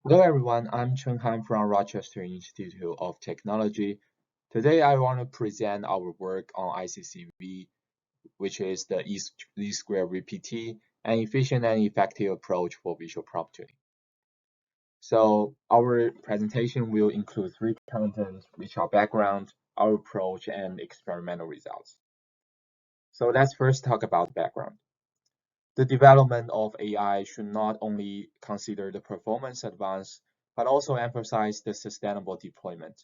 Hello everyone, I'm Chen Han from Rochester Institute of Technology. Today I want to present our work on ICCV, which is the E2VPT, an efficient and effective approach for visual prompt tuning. So our presentation will include three contents, which are background, our approach, and experimental results. So let's first talk about background. The development of AI should not only consider the performance advance, but also emphasize the sustainable deployment.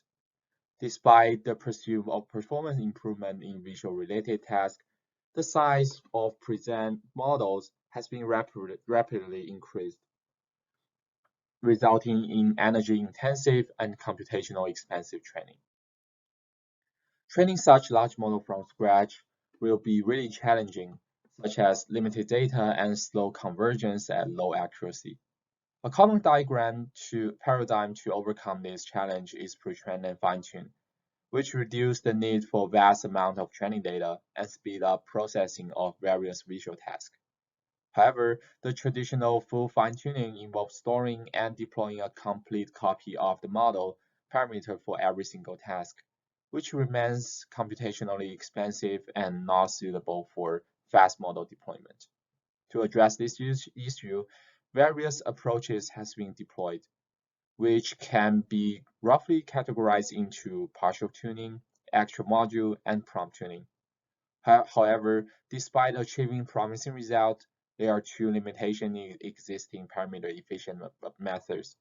Despite the pursuit of performance improvement in visual-related tasks, the size of present models has been rapidly increased, resulting in energy-intensive and computational expensive training. Training such large model from scratch will be really challenging, such as limited data and slow convergence at low accuracy. A common paradigm to overcome this challenge is pre-train and fine-tune, which reduce the need for vast amount of training data and speed up processing of various visual tasks. However, the traditional full fine-tuning involves storing and deploying a complete copy of the model parameter for every single task, which remains computationally expensive and not suitable for fast model deployment. To address this issue, various approaches have been deployed, which can be roughly categorized into partial tuning, actual module, and prompt tuning. However, despite achieving promising results, there are two limitations in existing parameter-efficient methods.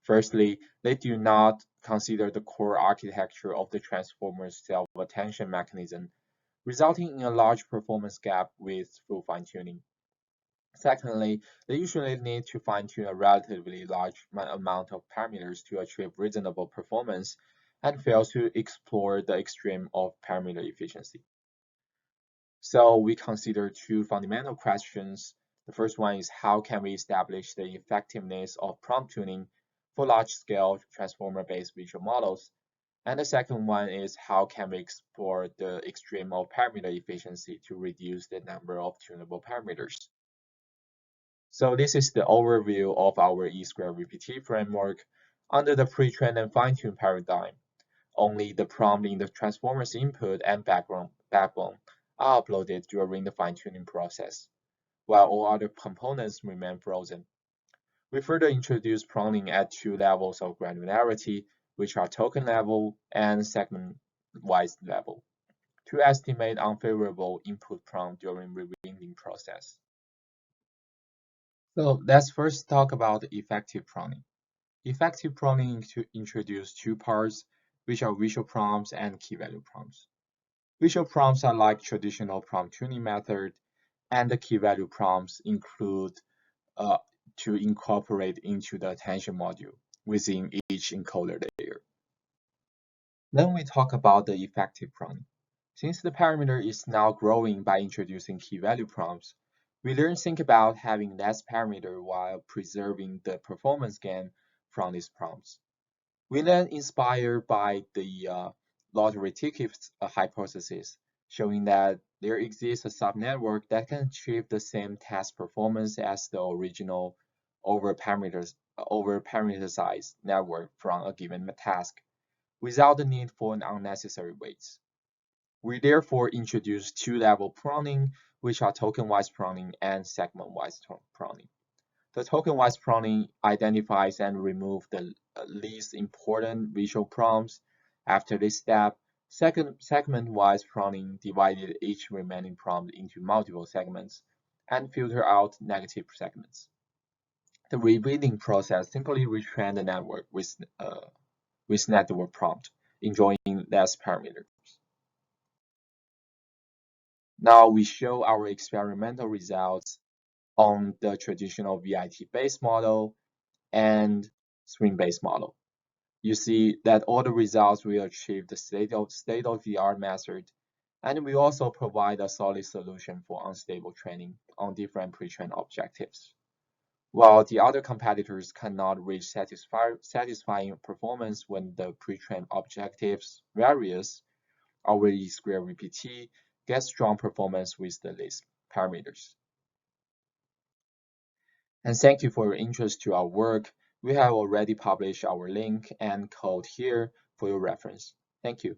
Firstly, they do not consider the core architecture of the transformer's self-attention mechanism, resulting in a large performance gap with full fine-tuning. Secondly, they usually need to fine-tune a relatively large amount of parameters to achieve reasonable performance and fail to explore the extreme of parameter efficiency. So we consider two fundamental questions. The first one is how can we establish the effectiveness of prompt tuning for large-scale transformer-based visual models? And the second one is how can we explore the extreme of parameter efficiency to reduce the number of tunable parameters? So this is the overview of our E2VPT framework. Under the pre-trained and fine-tuned paradigm, only the prompt in the transformer's input and backbone are uploaded during the fine-tuning process, while all other components remain frozen. We further introduce pruning at two levels of granularity, which are token level and segment-wise level, to estimate unfavorable input prompt during rewinding process. So let's first talk about effective pruning. Effective pruning introduces two parts, which are visual prompts and key value prompts. Visual prompts are like traditional prompt tuning method, and the key value prompts include to incorporate into the attention module within each encoder layer. Then we talk about the effective pruning. Since the parameter is now growing by introducing key value prompts, we then think about having less parameter while preserving the performance gain from these prompts. We then inspired by the lottery tickets hypothesis, showing that there exists a subnetwork that can achieve the same task performance as the original over-parameterized network from a given task, without the need for an unnecessary weights. We therefore introduce two-level pruning, which are token-wise pruning and segment-wise pruning. The token-wise pruning identifies and removes the least important visual prompts. After this step, segment-wise pruning divided each remaining prompt into multiple segments and filter out negative segments. The rebuilding process simply retrain the network with network prompt, enjoying less parameters. Now we show our experimental results on the traditional VIT-based model and swing-based model. You see that all the results will achieve the state-of-the-art method, and we also provide a solid solution for unstable training on different pre-trained objectives. While the other competitors cannot reach satisfying performance when the pre-trained objectives varies, our E2VPT gets strong performance with the least parameters. And thank you for your interest to our work. We have already published our link and code here for your reference. Thank you.